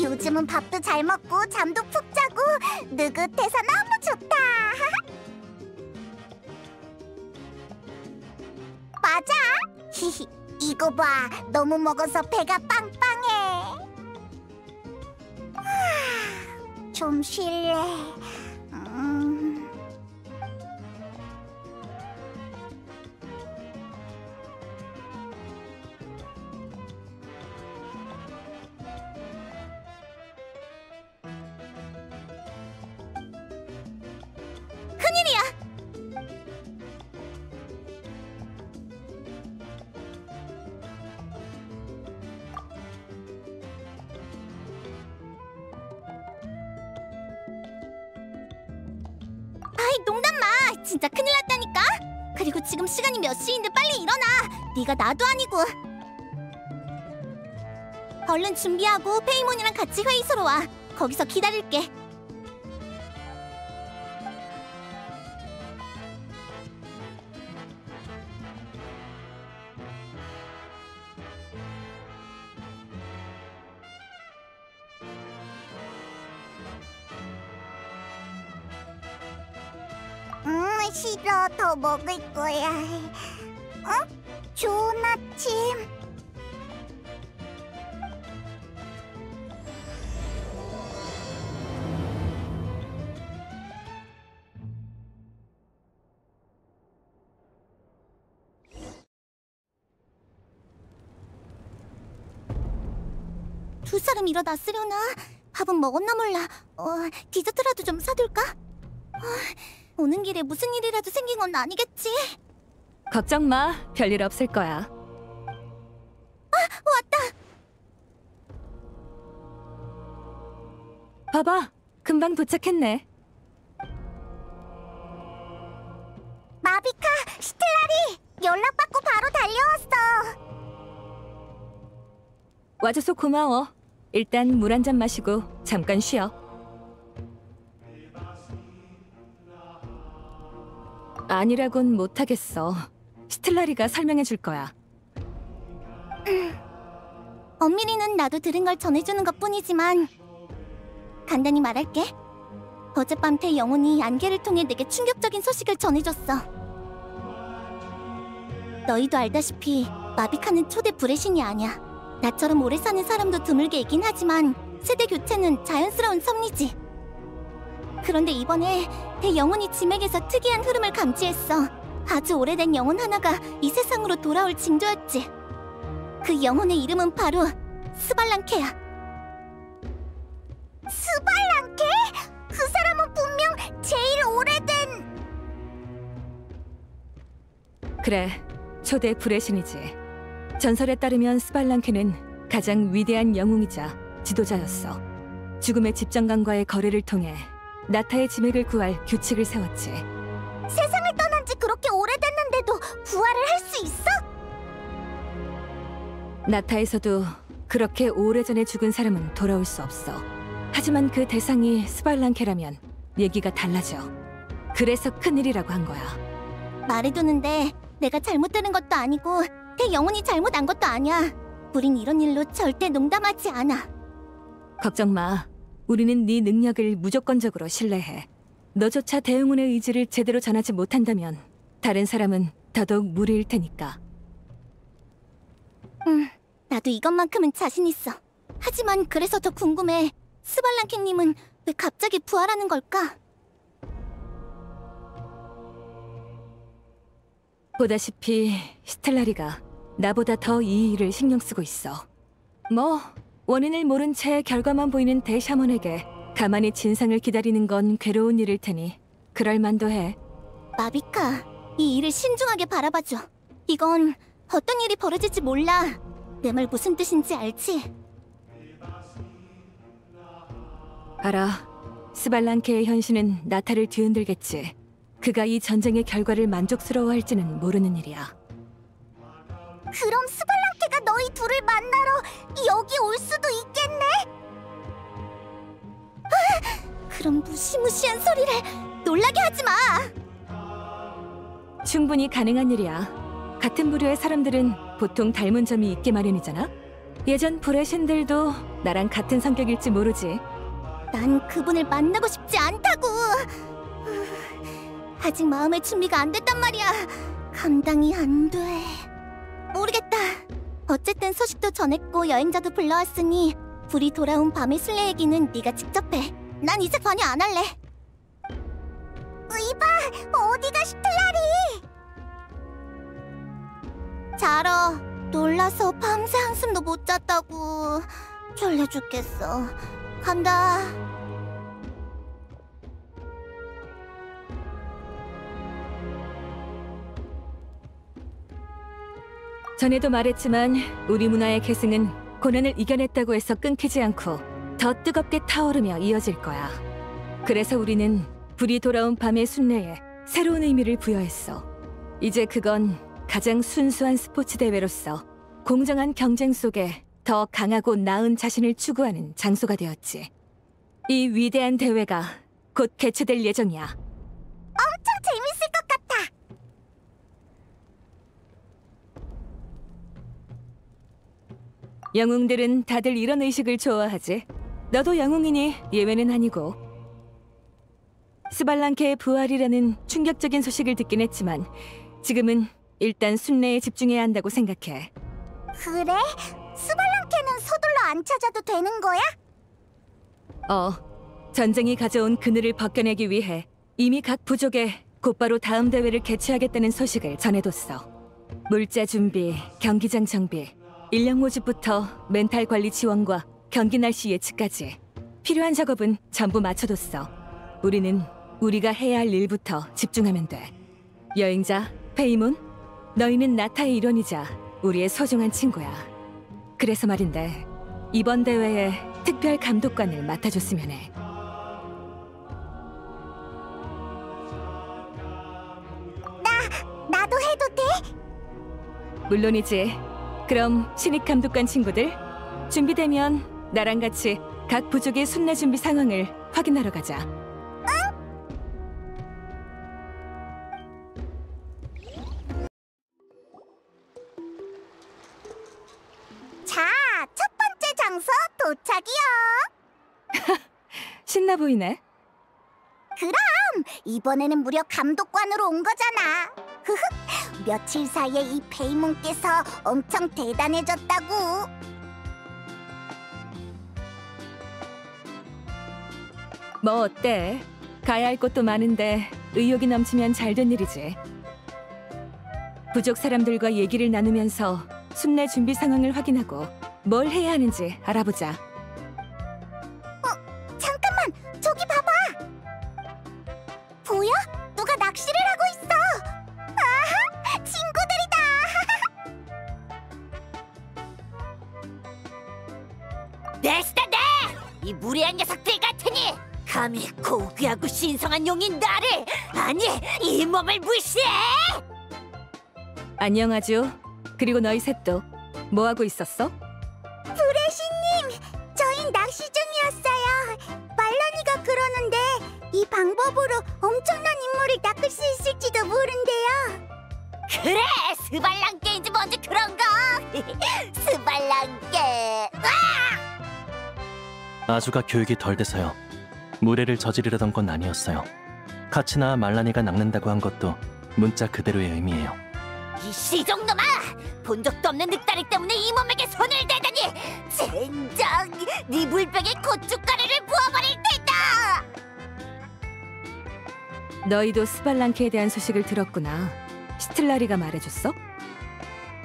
요즘은 밥도 잘 먹고 잠도 푹 자고 느긋해서 너무 좋다. 맞아. 히히. 이거 봐. 너무 먹어서 배가 빵빵해. 좀 쉴래. 큰일이야. 아이, 농담 마. 진짜 큰일 났다니까. 그리고 지금 시간이 몇 시인데 빨리 일어나. 네가 나도 아니고. 얼른 준비하고 페이몬이랑 같이 회의소로 와. 거기서 기다릴게. 싫어. 더 먹을 거야. 좋은 아침. 두 사람 일어났으려나? 밥은 먹었나 몰라. 디저트라도 좀 사둘까? 오는 길에 무슨 일이라도 생긴 건 아니겠지? 걱정 마. 별일 없을 거야. 왔다! 봐봐. 금방 도착했네. 마비카, 스텔라리! 연락받고 바로 달려왔어. 와줘서 고마워. 일단 물 한 잔 마시고 잠깐 쉬어. 아니라곤 못하겠어. 스텔라리가 설명해 줄 거야. 엄밀히는 나도 들은 걸 전해주는 것뿐이지만 간단히 말할게. 어젯밤 태 영혼이 안개를 통해 내게 충격적인 소식을 전해줬어. 너희도 알다시피 마비카는 초대 불의신이 아니야. 나처럼 오래 사는 사람도 드물게 있긴 하지만 세대 교체는 자연스러운 섭리지. 그런데 이번에 대영혼이 짐에게서 특이한 흐름을 감지했어. 아주 오래된 영혼 하나가 이 세상으로 돌아올 징조였지. 그 영혼의 이름은 바로 스발랑케야. 스발랑케? 그 사람은 분명 제일 오래된... 그래, 초대 불의 신이지. 전설에 따르면 스발랑케는 가장 위대한 영웅이자 지도자였어. 죽음의 집정관과의 거래를 통해 나타의 지맥을 구할 규칙을 세웠지. 세상을 떠난 지 그렇게 오래됐는데도 부활을 할 수 있어? 나타에서도 그렇게 오래전에 죽은 사람은 돌아올 수 없어. 하지만 그 대상이 스발랑케라면 얘기가 달라져. 그래서 큰일이라고 한 거야. 말해두는데 내가 잘못 들은 것도 아니고 대영혼이 잘못 안 것도 아니야. 우린 이런 일로 절대 농담하지 않아. 걱정 마. 우리는 네 능력을 무조건적으로 신뢰해. 너조차 대영혼의 의지를 제대로 전하지 못한다면 다른 사람은 더더욱 무리일 테니까. 나도 이것만큼은 자신 있어. 하지만 그래서 더 궁금해. 스발랑케님은 왜 갑자기 부활하는 걸까? 보다시피 스텔라리가 나보다 더 이 일을 신경 쓰고 있어. 뭐 원인을 모른 채 결과만 보이는 대샤먼에게 가만히 진상을 기다리는 건 괴로운 일일 테니 그럴 만도 해. 마비카, 이 일을 신중하게 바라봐줘. 이건 어떤 일이 벌어질지 몰라. 내 말 무슨 뜻인지 알지? 알아. 스발랑케의 현신은 나타를 뒤흔들겠지. 그가 이 전쟁의 결과를 만족스러워할지는 모르는 일이야. 그럼 스발랑케가 너희 둘을 만나러 여기 올 수도 있겠네? 그럼 무시무시한 소리를 놀라게 하지 마! 충분히 가능한 일이야. 같은 부류의 사람들은 보통 닮은 점이 있게 마련이잖아? 예전 브레신들도 나랑 같은 성격일지 모르지. 난 그분을 만나고 싶지 않다고. 아직 마음의 준비가 안 됐단 말이야. 감당이 안 돼. 모르겠다. 어쨌든 소식도 전했고 여행자도 불러왔으니 불이 돌아온 밤의 순례 얘기는 네가 직접 해. 난 이제 관여 안 할래. 이봐, 어디가 스텔라리? 자러. 놀라서 밤새 한숨도 못 잤다고. 졸려 죽겠어. 간다. 전에도 말했지만 우리 문화의 계승은 고난을 이겨냈다고 해서 끊기지 않고 더 뜨겁게 타오르며 이어질 거야. 그래서 우리는 불이 돌아온 밤의 순례에 새로운 의미를 부여했어. 이제 그건 가장 순수한 스포츠 대회로서 공정한 경쟁 속에 더 강하고 나은 자신을 추구하는 장소가 되었지. 이 위대한 대회가 곧 개최될 예정이야. 엄청 재밌을 것 같아. 영웅들은 다들 이런 의식을 좋아하지. 너도 영웅이니 예외는 아니고. 스발랑케의 부활이라는 충격적인 소식을 듣긴 했지만 지금은 일단 순례에 집중해야 한다고 생각해. 그래? 스발랑케는 서둘러 안 찾아도 되는 거야? 전쟁이 가져온 그늘을 벗겨내기 위해 이미 각 부족에 곧바로 다음 대회를 개최하겠다는 소식을 전해뒀어. 물자 준비, 경기장 정비, 인력 모집부터 멘탈 관리 지원과 경기 날씨 예측까지 필요한 작업은 전부 마쳐뒀어. 우리는 우리가 해야 할 일부터 집중하면 돼. 여행자, 페이몬, 너희는 나타의 일원이자 우리의 소중한 친구야. 그래서 말인데 이번 대회에 특별 감독관을 맡아줬으면 해. 나도 해도 돼? 물론이지. 그럼 신입 감독관 친구들, 준비되면 나랑 같이 각 부족의 순례 준비 상황을 확인하러 가자. 자, 첫 번째 장소 도착이요. 신나 보이네. 그럼 이번에는 무려 감독관으로 온 거잖아. 며칠 사이에 이 페이몬께서 엄청 대단해졌다고. 뭐 어때? 가야 할 곳도 많은데 의욕이 넘치면 잘 된 일이지. 부족 사람들과 얘기를 나누면서 순례 준비 상황을 확인하고 뭘 해야 하는지 알아보자. 잠깐만, 저기 봐봐. 보여? 누가 낚시를 하고 있어. 아하, 친구들이다. 내스타다! 이 무례한 녀석들 같으니 감히 고귀하고 신성한 용인 나를, 아니 이 몸을 무시해! 안녕하죠. 그리고 너희 셋도 뭐 하고 있었어? 브레시님, 저희 낚시 중이었어요. 말라니가 그러는데 이 방법으로 엄청난 인물을 낚을 수 있을지도 모른대요. 그래, 스발랑게인지 뭔지 그런 거. 스발랑게. 아주가 교육이 덜 돼서요. 무례를 저지르려던 건 아니었어요. 카치나 말라니가 낚는다고 한 것도 문자 그대로의 의미예요. 이 시종놈아! 본 적도 없는 늑다리 때문에 이 몸에게 손을 대다니! 젠장! 네 물병에 고춧가루를 부어버릴 테다! 너희도 스발랑케에 대한 소식을 들었구나. 스틸라리가 말해줬어?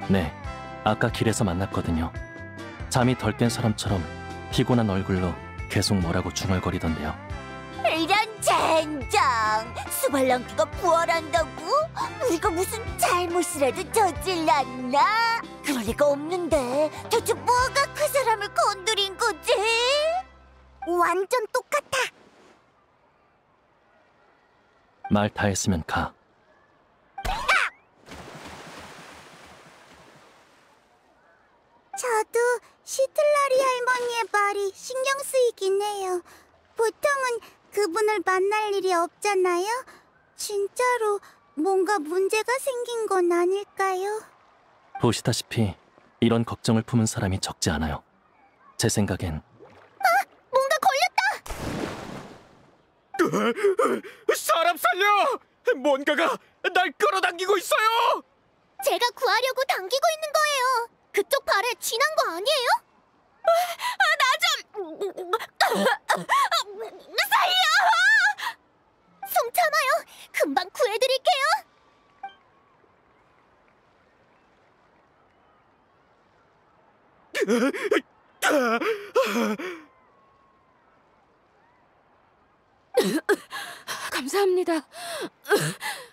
네, 아까 길에서 만났거든요. 잠이 덜 깬 사람처럼 피곤한 얼굴로 계속 뭐라고 중얼거리던데요. 이런 젠장! 스발랑키가 부활한다고? 우리가 무슨 잘못이라도 저질렀나? 그럴 리가 없는데 대체 뭐가 그 사람을 건드린 거지? 완전 똑같아. 말 다 했으면 가. 저도 시틀라리 할머니의 말이 신경 쓰이긴 해요. 보통은 그분을 만날 일이 없잖아요. 진짜로 뭔가 문제가 생긴 건 아닐까요? 보시다시피 이런 걱정을 품은 사람이 적지 않아요. 제 생각엔 뭔가 걸렸다! 사람 살려! 뭔가가 날 끌어당기고 있어요! 제가 구하려고 당기고 있는 거예요. 그쪽 발에 쥐난 거 아니에요? 나 좀... 살려! 숨 참아요. 금방 구해드릴게요. 감사합니다.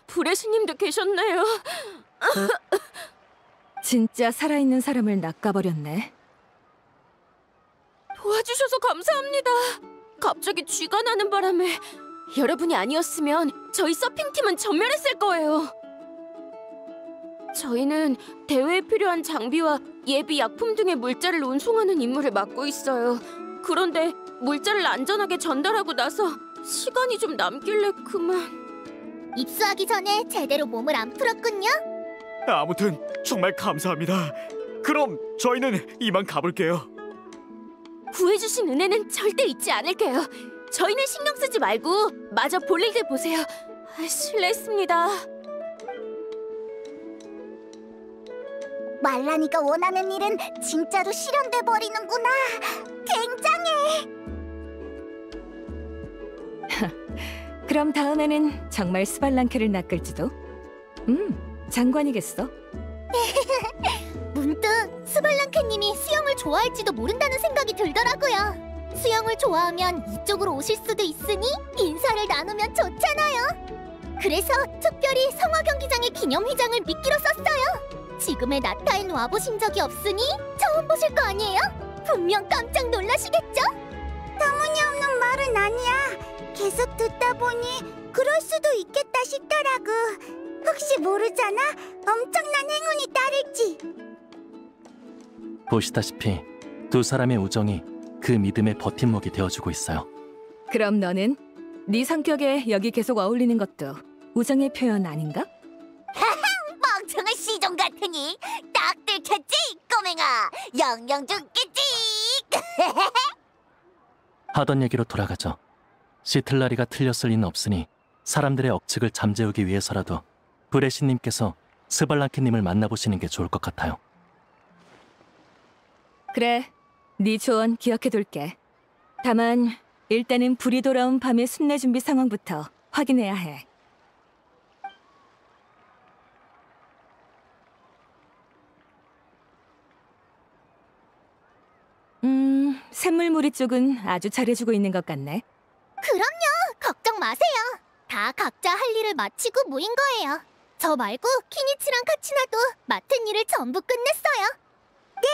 불의 스님도 계셨네요. 진짜 살아있는 사람을 낚아버렸네. 도와주셔서 감사합니다. 갑자기 쥐가 나는 바람에 여러분이 아니었으면 저희 서핑팀은 전멸했을 거예요. 저희는 대회에 필요한 장비와 예비 약품 등의 물자를 운송하는 임무를 맡고 있어요. 그런데 물자를 안전하게 전달하고 나서 시간이 좀 남길래 그만. 입수하기 전에 제대로 몸을 안 풀었군요. 아무튼 정말 감사합니다. 그럼 저희는 이만 가볼게요. 구해주신 은혜는 절대 잊지 않을게요. 저희는 신경 쓰지 말고 마저 볼 일들 보세요. 실례했습니다. 말라니가 원하는 일은 진짜로 실현돼 버리는구나. 굉장해. 그럼 다음에는 정말 스발랑케를 낚을지도? 장관이겠어. 문득 스발랑케님이 수영을 좋아할지도 모른다는 생각이 들더라고요. 수영을 좋아하면 이쪽으로 오실 수도 있으니 인사를 나누면 좋잖아요. 그래서 특별히 성화 경기장의 기념회장을 미끼로 썼어요. 지금의 나타엔 와보신 적이 없으니 처음 보실 거 아니에요? 분명 깜짝 놀라시겠죠? 터무니없는 말은 아니야. 계속 듣다 보니 그럴 수도 있겠다 싶더라고. 혹시 모르잖아. 엄청난 행운이 따를지. 보시다시피 두 사람의 우정이 그 믿음의 버팀목이 되어주고 있어요. 그럼 너는 네 성격에 여기 계속 어울리는 것도 우정의 표현 아닌가? 멍청한 시종 같으니 딱 들켰지, 꼬맹아. 영영 죽겠지. 하던 얘기로 돌아가죠. 시틀라리가 틀렸을 리는 없으니 사람들의 억측을 잠재우기 위해서라도 브레시님께서 스발랑키님을 만나보시는 게 좋을 것 같아요. 그래, 네 조언 기억해둘게. 다만 일단은 불이 돌아온 밤의 순례 준비 상황부터 확인해야 해. 샘물무리 쪽은 아주 잘해주고 있는 것 같네. 그럼요. 걱정 마세요. 다 각자 할 일을 마치고 모인 거예요. 저 말고 키니치랑 카치나도 맡은 일을 전부 끝냈어요. 네,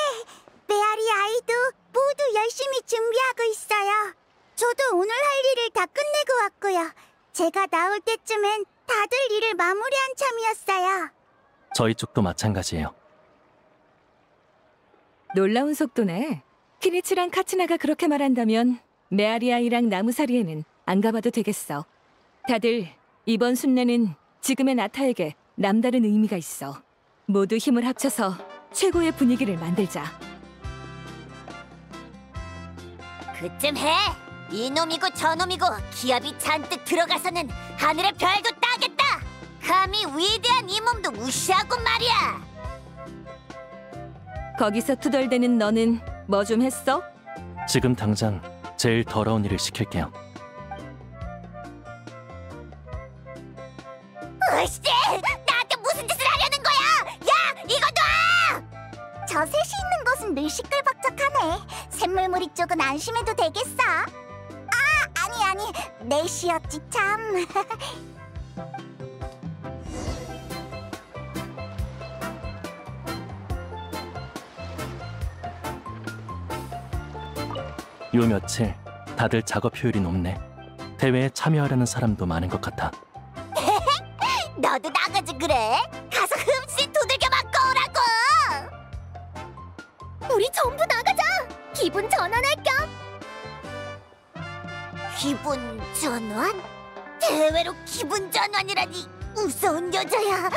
메아리 아이도 모두 열심히 준비하고 있어요. 저도 오늘 할 일을 다 끝내고 왔고요. 제가 나올 때쯤엔 다들 일을 마무리한 참이었어요. 저희 쪽도 마찬가지예요. 놀라운 속도네. 키니치랑 카츠나가 그렇게 말한다면 메아리아이랑 나무사리에는 안 가봐도 되겠어. 다들 이번 순례는 지금의 나타에게 남다른 의미가 있어. 모두 힘을 합쳐서 최고의 분위기를 만들자. 그쯤 해. 이놈이고 저놈이고 기합이 잔뜩 들어가서는 하늘의 별도 따겠다. 감히 위대한 이 몸도 무시하고 말이야. 거기서 투덜대는 너는 뭐 좀 했어? 지금 당장 제일 더러운 일을 시킬게요. 으씨! 나한테 무슨 짓을 하려는 거야? 야! 이거 놔! 저 셋이 있는 곳은 늘 시끌벅적하네. 샘물무리 쪽은 안심해도 되겠어. 아니 넷이었지 참. 요 며칠 다들 작업 효율이 높네. 대회에 참여하려는 사람도 많은 것 같아. 너도 나가지 그래? 가서 흠씨 두들겨 맞고 오라고! 우리 전부 나가자. 기분 전환할 겸. 기분 전환? 대회로 기분 전환이라니 무서운 여자야.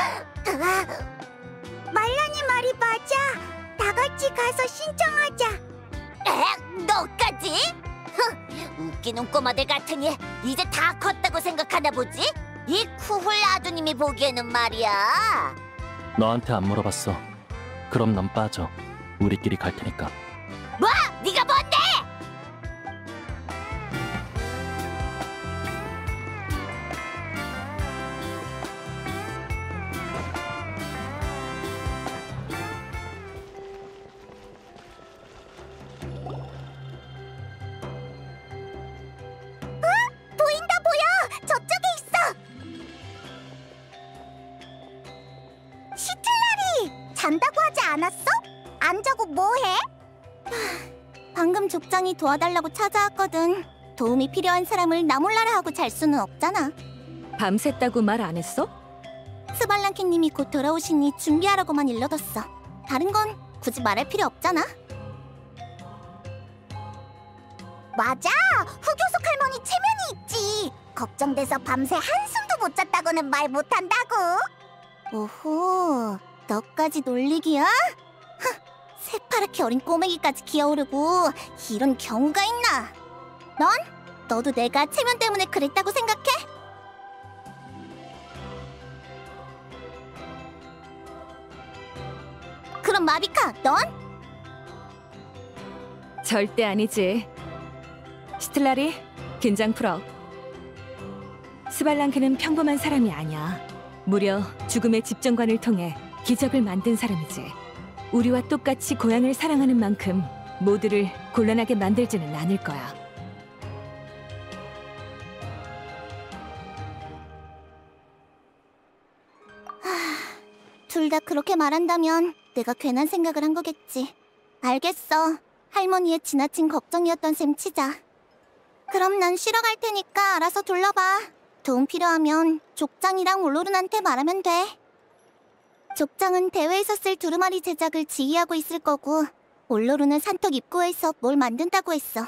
말란이 말이 맞아. 다 같이 같이 가서 신청하자. 에? 너까지? 흥, 웃기는 꼬마들 같으니 이제 다 컸다고 생각하나 보지? 이 쿠훌 아두님이 보기에는 말이야. 너한테 안 물어봤어. 그럼 넌 빠져. 우리끼리 갈 테니까. 뭐? 네가 뭔데? 보인다 보여. 저쪽에 있어. 시틀라리, 잔다고 하지 않았어? 안 자고 뭐해? 방금 족장이 도와달라고 찾아왔거든. 도움이 필요한 사람을 나 몰라라 하고 잘 수는 없잖아. 밤샜다고 말 안 했어? 스발랑키님이 곧 돌아오시니 준비하라고만 일러뒀어. 다른 건 굳이 말할 필요 없잖아. 맞아, 흑요석 할머니 체면이 있지. 걱정돼서 밤새 한숨도 못 잤다고는 말 못한다고. 오호, 너까지 놀리기야? 새파랗게 어린 꼬맹이까지 기어오르고 이런 경우가 있나? 너도 내가 체면 때문에 그랬다고 생각해? 그럼 마비카, 넌? 절대 아니지. 시틀라리, 긴장 풀어. 스발랑크는 평범한 사람이 아니야. 무려 죽음의 집정관을 통해 기적을 만든 사람이지. 우리와 똑같이 고향을 사랑하는 만큼 모두를 곤란하게 만들지는 않을 거야. 둘 다 그렇게 말한다면 내가 괜한 생각을 한 거겠지. 알겠어. 할머니의 지나친 걱정이었던 셈 치자. 그럼 난 쉬러 갈 테니까 알아서 둘러봐. 도움 필요하면 족장이랑 올로룬한테 말하면 돼. 족장은 대회에서 쓸 두루마리 제작을 지휘하고 있을 거고, 올로룬은 산턱 입구에서 뭘 만든다고 했어.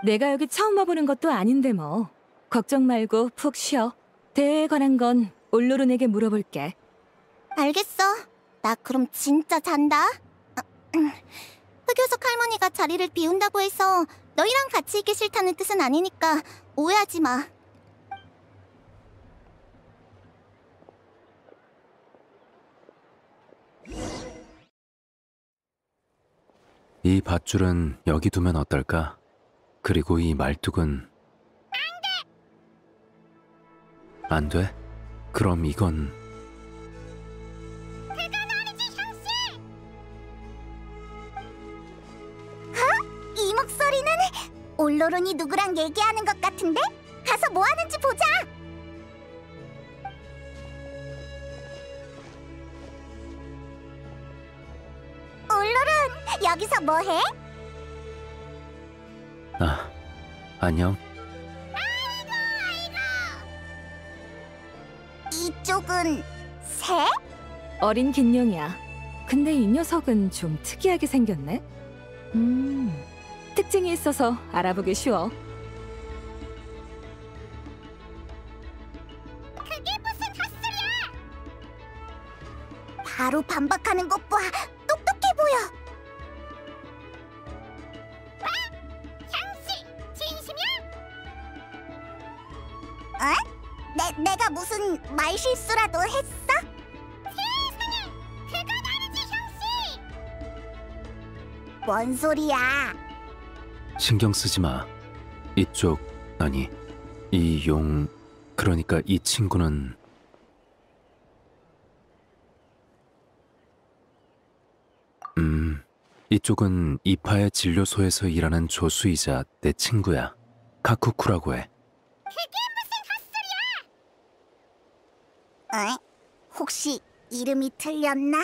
내가 여기 처음 와보는 것도 아닌데 뭐. 걱정 말고 푹 쉬어. 대회에 관한 건 올로룬에게 물어볼게. 알겠어. 나 그럼 진짜 잔다. 흑요석 할머니가 자리를 비운다고 해서 너희랑 같이 있기 싫다는 뜻은 아니니까 오해하지 마. 이 밧줄은 여기 두면 어떨까? 그리고 이 말뚝은... 안 돼? 그럼 이건... 이 목소리는 올로룬이 누구랑 얘기하는 것 같은데? 가서 뭐 하는지 보자. 올로룬, 여기서 뭐 해? 아, 안녕. 이쪽은 새? 어린 긴룡이야. 근데 이 녀석은 좀 특이하게 생겼네. 특징이 있어서 알아보기 쉬워. 바로 반박하는 것 봐. 똑똑해 보여. 향씨, 진심이야? 어? 내가 무슨 말 실수라도 했어? 세상에, 그건 아니지, 향씨. 뭔 소리야? 신경 쓰지 마. 이쪽, 아니, 이 용... 그러니까 이 친구는... 이쪽은 이파의 진료소에서 일하는 조수이자 내 친구야. 카쿠쿠라고 해. 어? 혹시 이름이 틀렸나?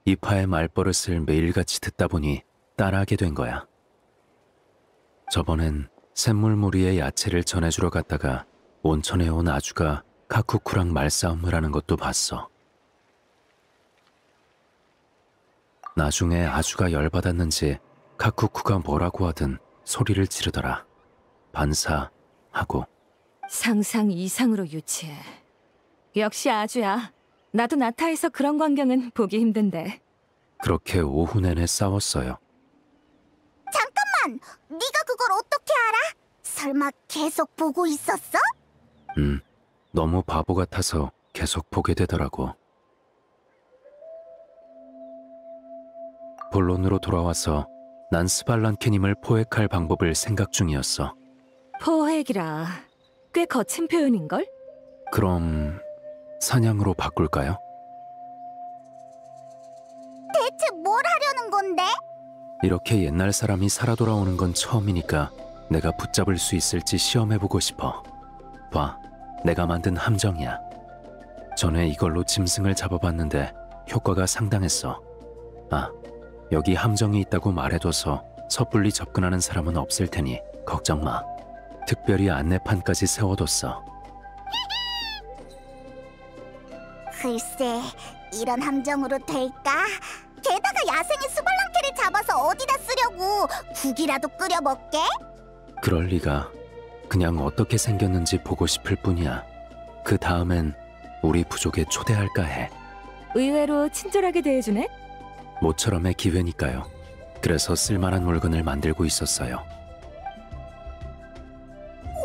이파의 말버릇을 매일같이 듣다 보니 따라하게 된 거야. 저번엔 샘물무리에 야채를 전해주러 갔다가 온천에 온 아주가 카쿠쿠랑 말싸움을 하는 것도 봤어. 나중에 아주가 열받았는지 카쿠쿠가 뭐라고 하든 소리를 지르더라. 반사, 하고. 상상 이상으로 유치해. 역시 아주야. 나도 나타에서 그런 광경은 보기 힘든데. 그렇게 오후 내내 싸웠어요. 잠깐만! 네가 그걸 어떻게 알아? 설마 계속 보고 있었어? 너무 바보 같아서 계속 보게 되더라고. 본론으로 돌아와서 난 스발란케님을 포획할 방법을 생각 중이었어. 포획이라 꽤 거친 표현인걸? 그럼 사냥으로 바꿀까요? 대체 뭘 하려는 건데? 이렇게 옛날 사람이 살아 돌아오는 건 처음이니까 내가 붙잡을 수 있을지 시험해보고 싶어. 봐, 내가 만든 함정이야. 전에 이걸로 짐승을 잡아봤는데 효과가 상당했어. 아, 여기 함정이 있다고 말해둬서 섣불리 접근하는 사람은 없을 테니 걱정 마. 특별히 안내판까지 세워뒀어. 글쎄, 이런 함정으로 될까? 게다가 야생의 스발랑케를 잡아서 어디다 쓰려고? 국이라도 끓여 먹게? 그럴 리가. 그냥 어떻게 생겼는지 보고 싶을 뿐이야. 그 다음엔 우리 부족에 초대할까 해. 의외로 친절하게 대해주네? 모처럼의 기회니까요. 그래서 쓸만한 물건을 만들고 있었어요.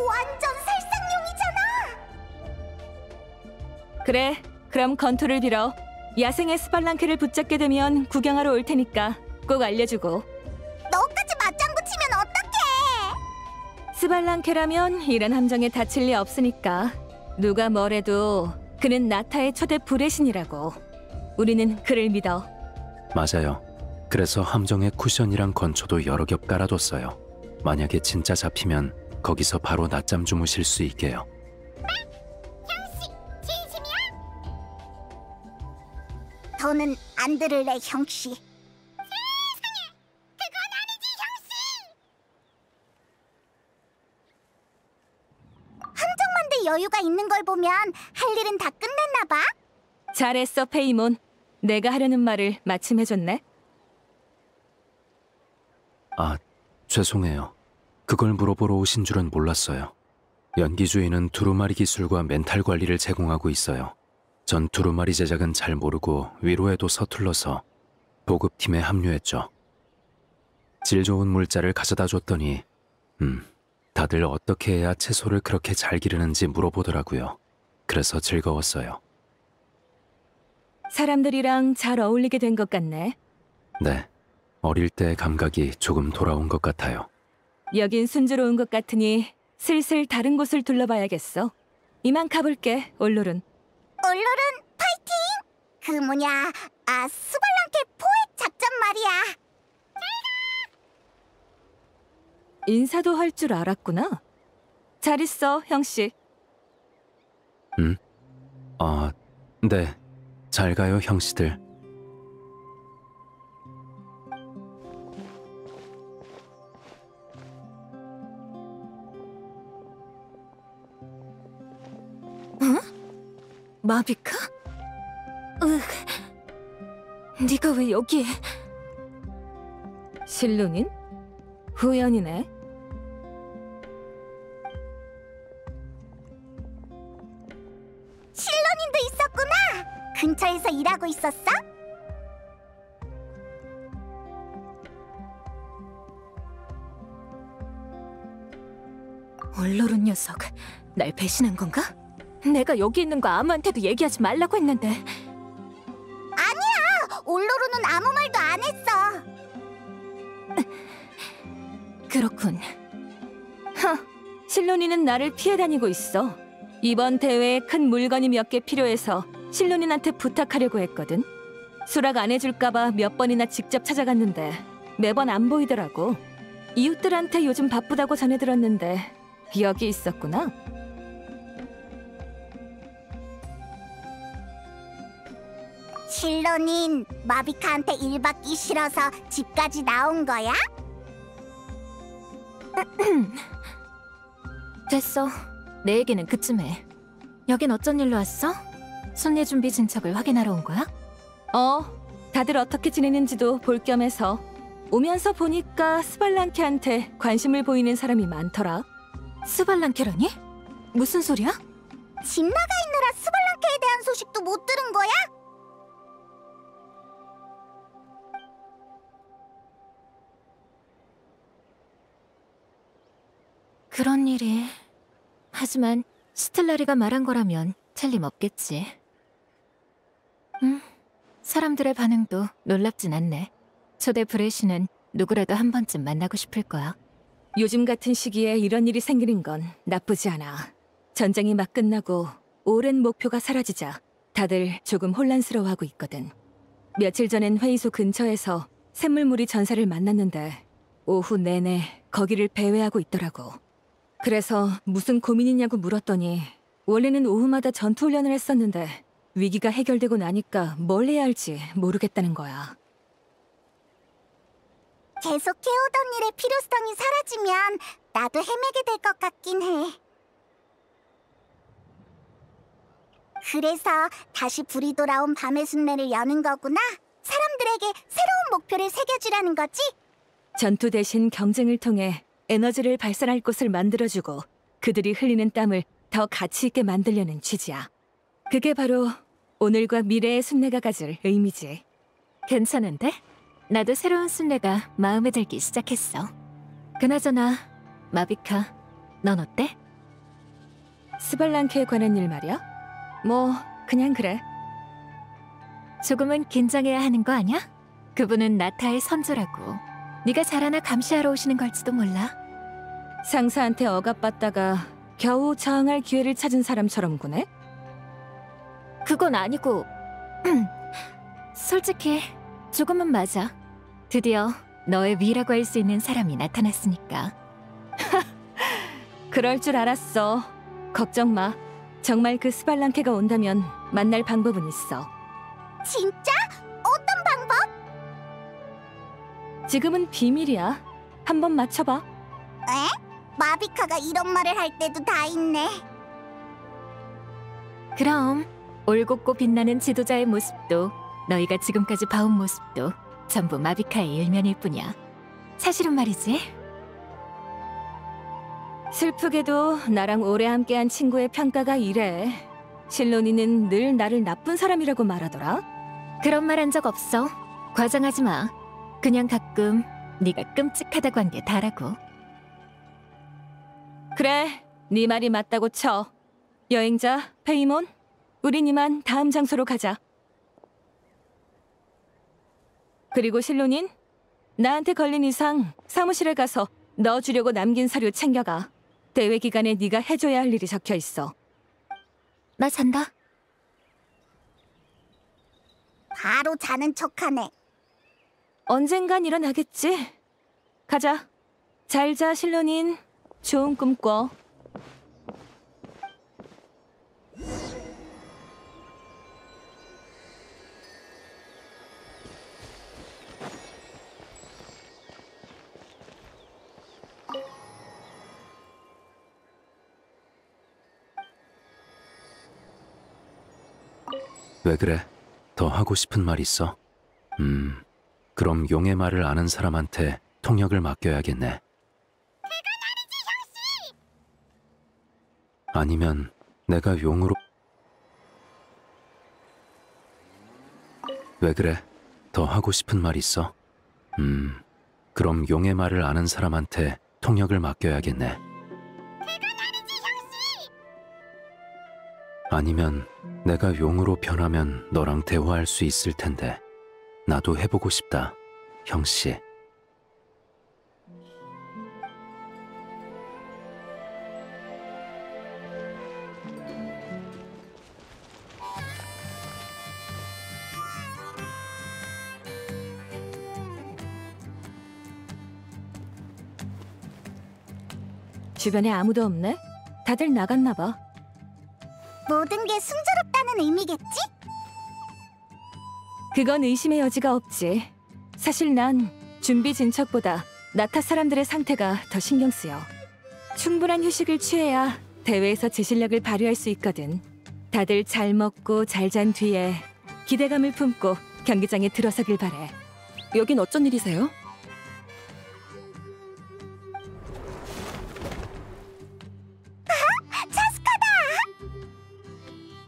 완전 살상용이잖아! 그래, 그럼 건투를 빌어. 야생의 스발랑케를 붙잡게 되면 구경하러 올 테니까 꼭 알려주고. 너까지 맞장구 치면 어떡해! 스발랑케라면 이런 함정에 다칠 리 없으니까. 누가 뭐래도 그는 나타의 초대 불의 신이라고. 우리는 그를 믿어. 맞아요. 그래서 함정에 쿠션이랑 건초도 여러 겹 깔아뒀어요. 만약에 진짜 잡히면 거기서 바로 낮잠 주무실 수 있게요. 더는 안 들을래, 형씨. 함정 만들 여유가 있는 걸 보면 할 일은 다 끝냈나 봐. 잘했어, 페이몬. 내가 하려는 말을 마침 해줬네. 아, 죄송해요. 그걸 물어보러 오신 줄은 몰랐어요. 연기주의는 두루마리 기술과 멘탈 관리를 제공하고 있어요. 전 두루마리 제작은 잘 모르고 위로에도 서툴러서 보급팀에 합류했죠. 질 좋은 물자를 가져다 줬더니 다들 어떻게 해야 채소를 그렇게 잘 기르는지 물어보더라고요. 그래서 즐거웠어요. 사람들이랑 잘 어울리게 된 것 같네. 네, 어릴 때의 감각이 조금 돌아온 것 같아요. 여긴 순조로운 것 같으니 슬슬 다른 곳을 둘러봐야겠어. 이만 가볼게, 올롤은. 얼른 파이팅! 그 뭐냐, 스발랑케 포획 작전 말이야. 인사도 할 줄 알았구나. 잘 있어, 형씨. 네. 잘 가요, 형씨들. 마비카? 네가 왜 여기에? 실론인? 후연이네. 실론인도 있었구나. 근처에서 일하고 있었어? 얼로른 녀석, 날 배신한 건가? 내가 여기 있는 거 아무한테도 얘기하지 말라고 했는데. 아니야, 올로로는 아무 말도 안 했어. 그렇군. 실론이는 나를 피해 다니고 있어. 이번 대회에 큰 물건이 몇 개 필요해서 실론인한테 부탁하려고 했거든. 수락 안 해줄까봐 몇 번이나 직접 찾아갔는데 매번 안 보이더라고. 이웃들한테 요즘 바쁘다고 전해 들었는데 여기 있었구나. 실론인 마비카한테 일 받기 싫어서 집까지 나온 거야? 됐어. 내 얘기는 그쯤에. 여긴 어쩐 일로 왔어? 순례 준비 진척을 확인하러 온 거야? 다들 어떻게 지내는지도 볼 겸해서. 오면서 보니까 스발랑케한테 관심을 보이는 사람이 많더라. 스발란케라니? 무슨 소리야? 집 나가 있느라 스발랑케에 대한 소식도 못 들은 거야? 그런 일이... 하지만 스텔라리가 말한 거라면 틀림없겠지. 사람들의 반응도 놀랍진 않네. 초대 브레시는 누구라도 한 번쯤 만나고 싶을 거야. 요즘 같은 시기에 이런 일이 생기는 건 나쁘지 않아. 전쟁이 막 끝나고 오랜 목표가 사라지자 다들 조금 혼란스러워하고 있거든. 며칠 전엔 회의소 근처에서 샘물무리 전사를 만났는데 오후 내내 거기를 배회하고 있더라고. 그래서 무슨 고민이냐고 물었더니 원래는 오후마다 전투훈련을 했었는데 위기가 해결되고 나니까 뭘 해야 할지 모르겠다는 거야. 계속 해오던 일의 필요성이 사라지면 나도 헤매게 될 것 같긴 해. 그래서 다시 불이 돌아온 밤의 순례를 여는 거구나. 사람들에게 새로운 목표를 새겨주라는 거지? 전투 대신 경쟁을 통해 에너지를 발산할 곳을 만들어주고 그들이 흘리는 땀을 더 가치 있게 만들려는 취지야. 그게 바로 오늘과 미래의 순례가 가질 의미지. 괜찮은데? 나도 새로운 순례가 마음에 들기 시작했어. 그나저나 마비카, 넌 어때? 스발랑케에 관한 일 말이야? 뭐 그냥 그래. 조금은 긴장해야 하는 거 아니야? 그분은 나타의 선조라고. 네가 잘하나 감시하러 오시는 걸지도 몰라. 상사한테 억압받다가 겨우 저항할 기회를 찾은 사람처럼 구네? 그건 아니고 솔직히 조금은 맞아. 드디어 너의 위라고 할 수 있는 사람이 나타났으니까. 그럴 줄 알았어. 걱정 마. 정말 그 스발랑케가 온다면 만날 방법은 있어. 진짜? 어떤 방법? 지금은 비밀이야. 한번 맞춰봐. 에? 마비카가 이런 말을 할 때도 다 있네. 그럼 올곧고 빛나는 지도자의 모습도 너희가 지금까지 봐온 모습도 전부 마비카의 일면일 뿐이야. 사실은 말이지. 슬프게도 나랑 오래 함께한 친구의 평가가 이래. 실로니는 늘 나를 나쁜 사람이라고 말하더라. 그런 말 한 적 없어. 과장하지 마. 그냥 가끔 네가 끔찍하다고 한 게 다라고. 그래, 네 말이 맞다고 쳐. 여행자, 페이몬, 우린 이만 다음 장소로 가자. 그리고 실로닌, 나한테 걸린 이상 사무실에 가서 넣어주려고 남긴 서류 챙겨가. 대회 기간에 네가 해줘야 할 일이 적혀 있어. 나 잔다. 바로 자는 척하네. 언젠간 일어나겠지. 가자. 잘 자, 실로닌. 좋은 꿈 꿔. 왜 그래? 더 하고 싶은 말 있어? 그럼 용의 말을 아는 사람한테 통역을 맡겨야겠네. 아니면 내가 용으로... 왜 그래? 더 하고 싶은 말 있어? 그럼 용의 말을 아는 사람한테 통역을 맡겨야겠네. 아니면 내가 용으로 변하면 너랑 대화할 수 있을 텐데. 나도 해보고 싶다, 형씨. 주변에 아무도 없네? 다들 나갔나 봐. 모든 게 순조롭다는 의미겠지? 그건 의심의 여지가 없지. 사실 난 준비 진척보다 나타 사람들의 상태가 더 신경 쓰여. 충분한 휴식을 취해야 대회에서 제 실력을 발휘할 수 있거든. 다들 잘 먹고 잘 잔 뒤에 기대감을 품고 경기장에 들어서길 바래. 여긴 어쩐 일이세요?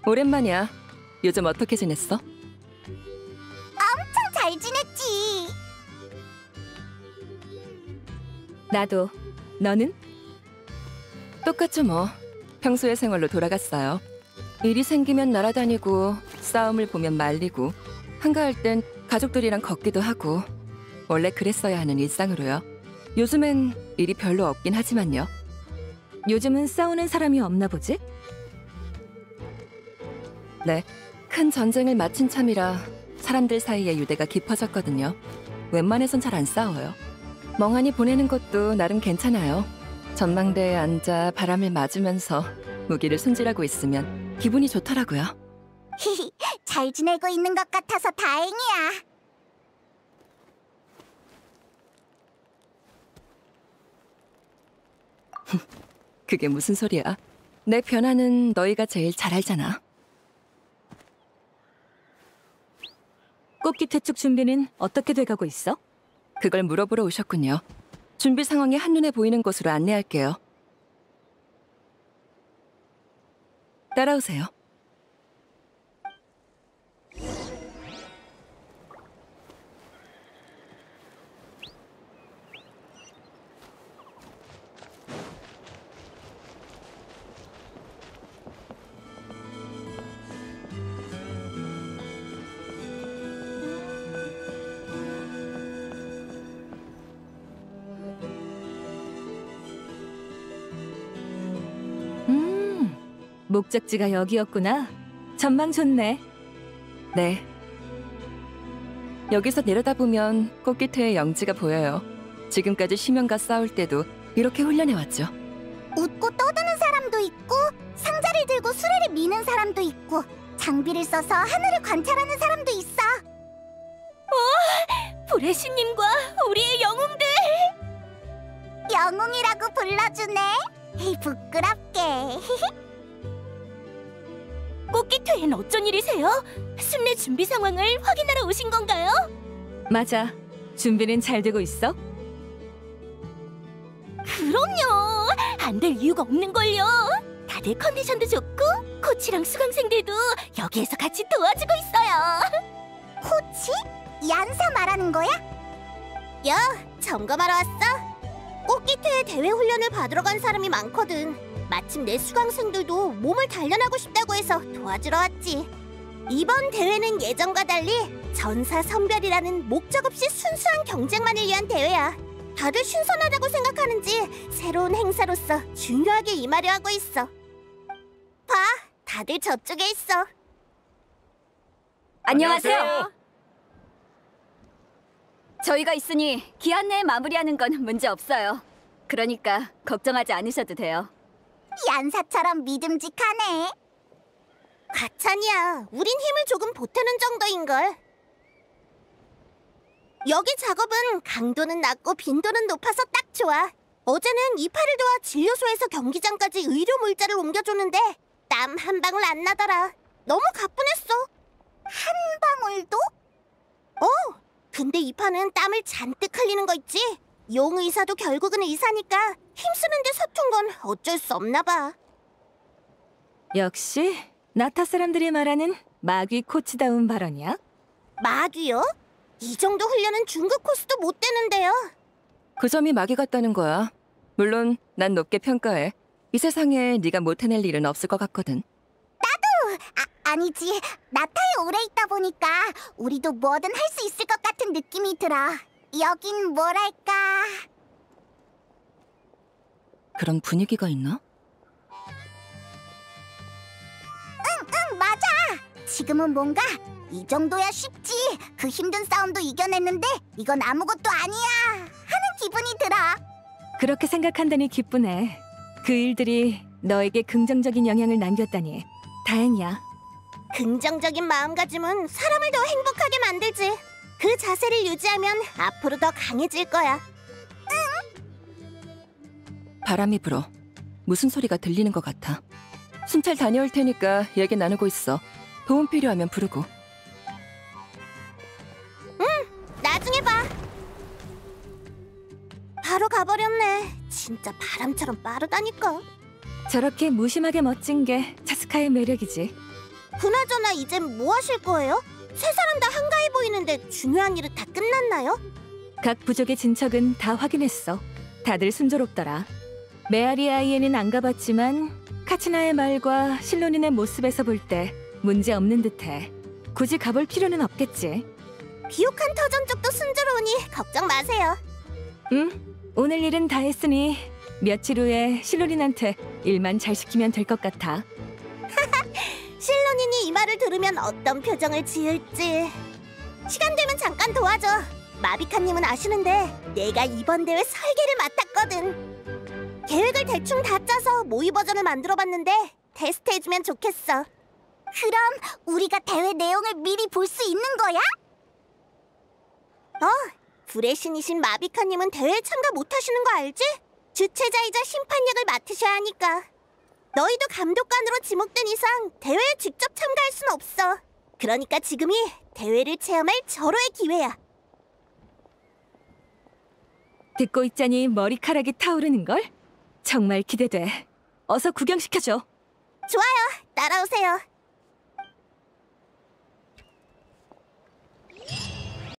오랜만이야. 요즘 어떻게 지냈어? 잘 지냈지. 나도. 너는? 똑같죠 뭐. 평소의 생활로 돌아갔어요. 일이 생기면 날아다니고 싸움을 보면 말리고 한가할 땐 가족들이랑 걷기도 하고 원래 그랬어야 하는 일상으로요. 요즘엔 일이 별로 없긴 하지만요. 요즘은 싸우는 사람이 없나 보지? 네, 큰 전쟁을 마친 참이라 사람들 사이에 유대가 깊어졌거든요. 웬만해선 잘 안 싸워요. 멍하니 보내는 것도 나름 괜찮아요. 전망대에 앉아 바람을 맞으면서 무기를 손질하고 있으면 기분이 좋더라고요. 잘 지내고 있는 것 같아서 다행이야. 그게 무슨 소리야? 내 변화는 너희가 제일 잘 알잖아. 꽃기 퇴축 준비는 어떻게 돼가고 있어? 그걸 물어보러 오셨군요. 준비 상황이 한눈에 보이는 곳으로 안내할게요. 따라오세요. 목적지가 여기였구나. 전망 좋네. 네. 여기서 내려다보면 꽃깃태의 영지가 보여요. 지금까지 심연과 싸울 때도 이렇게 훈련해왔죠. 웃고 떠드는 사람도 있고 상자를 들고 수레를 미는 사람도 있고 장비를 써서 하늘을 관찰하는 사람도 있어. 브레시님과 우리의 영웅들. 영웅이라고 불러주네. 에이, 부끄럽게. 꽃기퇴엔 어쩐 일이세요? 순례 준비 상황을 확인하러 오신 건가요? 맞아. 준비는 잘 되고 있어? 그럼요. 안 될 이유가 없는걸요. 다들 컨디션도 좋고 코치랑 수강생들도 여기에서 같이 도와주고 있어요. 코치? 얀사 말하는 거야? 야, 점검하러 왔어? 꽃기퇴 대회 훈련을 받으러 간 사람이 많거든. 마침 내 수강생들도 몸을 단련하고 싶다고 해서 도와주러 왔지. 이번 대회는 예전과 달리 전사 선별이라는 목적 없이 순수한 경쟁만을 위한 대회야. 다들 신선하다고 생각하는지 새로운 행사로서 중요하게 임하려 하고 있어. 봐, 다들 저쪽에 있어. 안녕하세요. 저희가 있으니 기한 내에 마무리하는 건 문제 없어요. 그러니까 걱정하지 않으셔도 돼요. 얀사처럼 믿음직하네. 가찬이야. 우린 힘을 조금 보태는 정도인걸. 여기 작업은 강도는 낮고 빈도는 높아서 딱 좋아. 어제는 이파를 도와 진료소에서 경기장까지 의료 물자를 옮겨줬는데 땀 한 방울 안 나더라. 너무 가뿐했어. 한 방울도? 근데 이파는 땀을 잔뜩 흘리는 거 있지? 용 의사도 결국은 의사니까 힘쓰는데 서툰 건 어쩔 수 없나 봐. 역시 나타 사람들이 말하는 마귀 코치다운 발언이야. 마귀요? 이 정도 훈련은 중급 코스도 못 되는데요. 그 점이 마귀 같다는 거야. 물론 난 높게 평가해. 이 세상에 네가 못 해낼 일은 없을 것 같거든. 아니지. 나타에 오래 있다 보니까 우리도 뭐든 할 수 있을 것 같은 느낌이 들어. 여긴 뭐랄까. 그런 분위기가 있나? 응, 맞아. 지금은 뭔가 이 정도야 쉽지. 그 힘든 싸움도 이겨냈는데 이건 아무것도 아니야 하는 기분이 들어. 그렇게 생각한다니 기쁘네. 그 일들이 너에게 긍정적인 영향을 남겼다니 다행이야. 긍정적인 마음가짐은 사람을 더 행복하게 만들지. 그 자세를 유지하면 앞으로 더 강해질 거야. 바람이 불어. 무슨 소리가 들리는 것 같아. 순찰 다녀올 테니까 얘기 나누고 있어. 도움 필요하면 부르고. 나중에 봐. 바로 가버렸네. 진짜 바람처럼 빠르다니까. 저렇게 무심하게 멋진 게 차스카의 매력이지. 그나저나 이젠 뭐 하실 거예요? 세 사람 다 한가해 보이는데 중요한 일은 다 끝났나요? 각 부족의 진척은 다 확인했어. 다들 순조롭더라. 메아리 아이에는 안 가봤지만 카치나의 말과 실로닌의 모습에서 볼 때 문제 없는 듯해. 굳이 가볼 필요는 없겠지. 비옥한 터전 쪽도 순조로우니 걱정 마세요. 오늘 일은 다 했으니 며칠 후에 실로닌한테 일만 잘 시키면 될 것 같아. 실로닌이 이 말을 들으면 어떤 표정을 지을지. 시간 되면 잠깐 도와줘. 마비카님은 아시는데 내가 이번 대회 설계를 맡았거든. 계획을 대충 다 짜서 모의 버전을 만들어봤는데 테스트해주면 좋겠어. 그럼 우리가 대회 내용을 미리 볼 수 있는 거야? 불의 신이신 마비카님은 대회에 참가 못하시는 거 알지? 주최자이자 심판력을 맡으셔야 하니까. 너희도 감독관으로 지목된 이상 대회에 직접 참가할 순 없어. 그러니까 지금이 대회를 체험할 절호의 기회야. 듣고 있자니 머리카락이 타오르는걸? 정말 기대돼. 어서 구경시켜줘. 좋아요, 따라오세요.